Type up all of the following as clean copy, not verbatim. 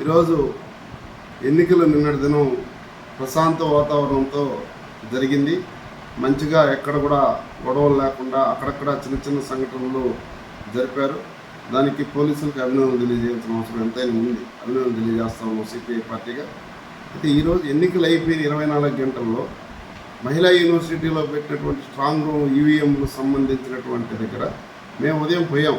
ఈరోజు ఎన్నికలు నిన్నటి దినం ప్రశాంత వాతావరణంతో జరిగింది. మంచిగా ఎక్కడ కూడా గొడవలు లేకుండా అక్కడక్కడ చిన్న చిన్న సంఘటనలు జరిపారు. దానికి పోలీసులకు అభినందనలు తెలియజేయాల్సిన అవసరం ఎంతైనా ఉంది. అభినందనలు తెలియజేస్తాము సిపిఐ పార్టీగా. అయితే ఈరోజు ఎన్నికలు అయిపోయిన 24 గంటల్లో మహిళా యూనివర్సిటీలో పెట్టినటువంటి స్ట్రాంగ్ రూమ్ ఈవీఎంలకు సంబంధించినటువంటి దగ్గర మేము ఉదయం పోయాం.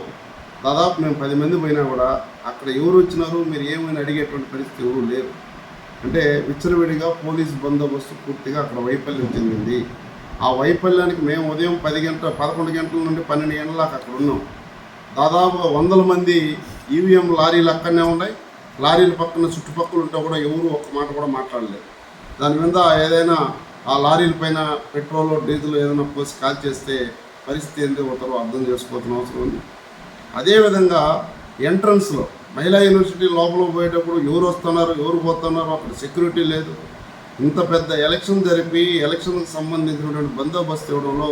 దాదాపు మేము 10 మంది పోయినా కూడా అక్కడ ఎవరు వచ్చినారు, మీరు ఏమైనా అడిగేటువంటి పరిస్థితి ఎవరు లేరు. అంటే విచ్చలవిడిగా పోలీస్ బందోబస్తు పూర్తిగా అక్కడ వైఫల్యం చెందింది. ఆ వైఫల్యానికి మేము ఉదయం 11 గంటల నుండి 12 గంటల దాకా అక్కడ ఉన్నాం. దాదాపు 100 మంది ఈవీఎం లారీలు అక్కడనే ఉన్నాయి. లారీల పక్కన చుట్టుపక్కల ఉంటే కూడా ఎవరు ఒక్క మాట కూడా మాట్లాడలేదు. దాని మీద ఏదైనా ఆ లారీల పైన పెట్రోల్ డీజిల్ ఏదైనా పోసి కాల్ చేస్తే పరిస్థితి ఏంటి అవుతారో అర్థం చేసుకోవాల్సిన అవసరం ఉంది. అదేవిధంగా ఎంట్రన్స్లో మహిళా యూనివర్సిటీ లోపల పోయేటప్పుడు ఎవరు వస్తున్నారు, ఎవరు పోతున్నారు, అక్కడ సెక్యూరిటీ లేదు. ఇంత పెద్ద ఎలక్షన్ జరిపి ఎలక్షన్కి సంబంధించినటువంటి బందోబస్తు ఇవ్వడంలో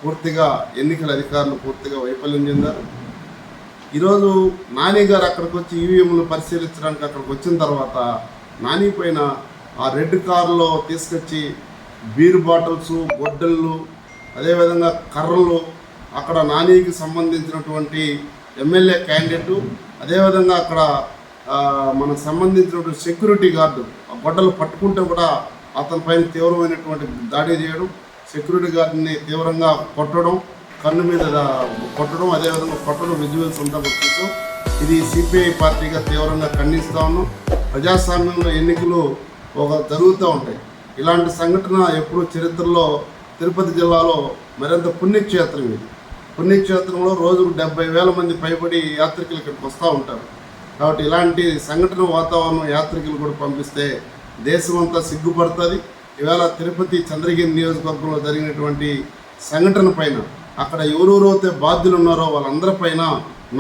పూర్తిగా ఎన్నికల అధికారులు పూర్తిగా వైఫల్యం చెందారు. ఈరోజు నాని గారు అక్కడికి వచ్చి ఈవీఎంలు పరిశీలించడానికి అక్కడికి వచ్చిన తర్వాత నాని పైన ఆ రెడ్ కారులో తీసుకొచ్చి బీర్ బాటిల్స్, గొడ్డళ్ళు, అదేవిధంగా కర్రలు, అక్కడ నానికి సంబంధించినటువంటి ఎమ్మెల్యే క్యాండిడేటు, అదేవిధంగా అక్కడ మనకు సంబంధించినటువంటి సెక్యూరిటీ గార్డు ఆ గొడ్డలు పట్టుకుంటే కూడా అతని పైన తీవ్రమైనటువంటి దాడి చేయడం, సెక్యూరిటీ గార్డుని తీవ్రంగా కొట్టడం, కన్ను మీద కొట్టడం, అదేవిధంగా కొట్టడం విజువల్స్ అంతా చూసాం. ఇది సిపిఐ పార్టీగా తీవ్రంగా ఖండిస్తూ ఉన్నాం. ప్రజాస్వామ్యంలో ఎన్నికలు జరుగుతూ ఉంటాయి. ఇలాంటి సంఘటన ఎప్పుడూ చరిత్రలో తిరుపతి జిల్లాలో మరింత పుణ్యక్షేత్రం. ఇది పుణ్యక్షేత్రంలో రోజుకు 70,000 మంది పైబడి యాత్రికులు ఇక్కడికి వస్తూ ఉంటారు. కాబట్టి ఇలాంటి సంఘటన వాతావరణం యాత్రికులు కూడా పంపిస్తే దేశం అంతా సిగ్గుపడుతుంది. ఈవేళ తిరుపతి చంద్రగిరి నియోజకవర్గంలో జరిగినటువంటి సంఘటన పైన అక్కడ ఎవరెవరైతే బాధ్యులు ఉన్నారో వాళ్ళందరిపైన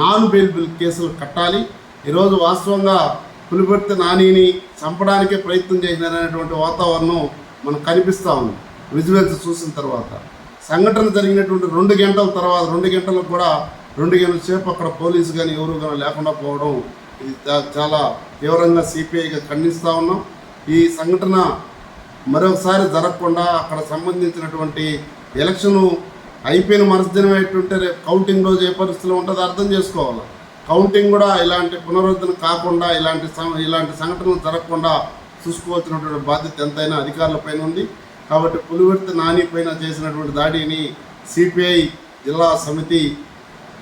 నాన్ బెయిలబుల్ కేసులు కట్టాలి. ఈరోజు వాస్తవంగా పులిపర్తి నానిని చంపడానికే ప్రయత్నం చేసినారనేటువంటి వాతావరణం మనకు కనిపిస్తూ ఉంది విజువల్స్ చూసిన తర్వాత. సంఘటన జరిగినటువంటి 2 గంటల తర్వాత 2 గంటలకు కూడా 2 గంటల సేపు అక్కడ పోలీసు కానీ ఎవరు కానీ లేకుండా పోవడం ఇది చాలా తీవ్రంగా సిపిఐగా ఖండిస్తూ ఉన్నాం. ఈ సంఘటన మరొకసారి జరగకుండా అక్కడ సంబంధించినటువంటి ఎలక్షను అయిపోయిన మరుసదినం ఏంటంటే రేపు కౌంటింగ్ రోజు ఏ పరిస్థితిలో ఉంటుందో అర్థం చేసుకోవాలి. కౌంటింగ్ కూడా ఇలాంటి పునరుద్ధరణ కాకుండా ఇలాంటి సంఘటనలు జరగకుండా చూసుకోవాల్సినటువంటి బాధ్యత ఎంతైనా అధికారులపైన ఉంది. కాబట్టి పులివర్తి నాని పైన చేసినటువంటి దాడిని సిపిఐ జిల్లా సమితి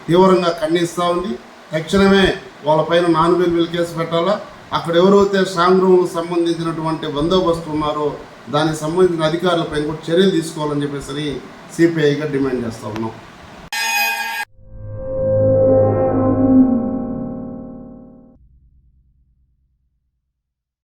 తీవ్రంగా ఖండిస్తూ ఉంది. తక్షణమే వాళ్ళపైన నాన్ బెయిలబుల్ కేసు పెట్టాలా. అక్కడ ఎవరైతే స్ట్రాంగ్ రూమ్కు సంబంధించినటువంటి బందోబస్తు ఉన్నారో దానికి సంబంధించిన అధికారులపైన కూడా చర్యలు తీసుకోవాలని చెప్పేసి సిపిఐగా డిమాండ్ చేస్తూ ఉన్నాం.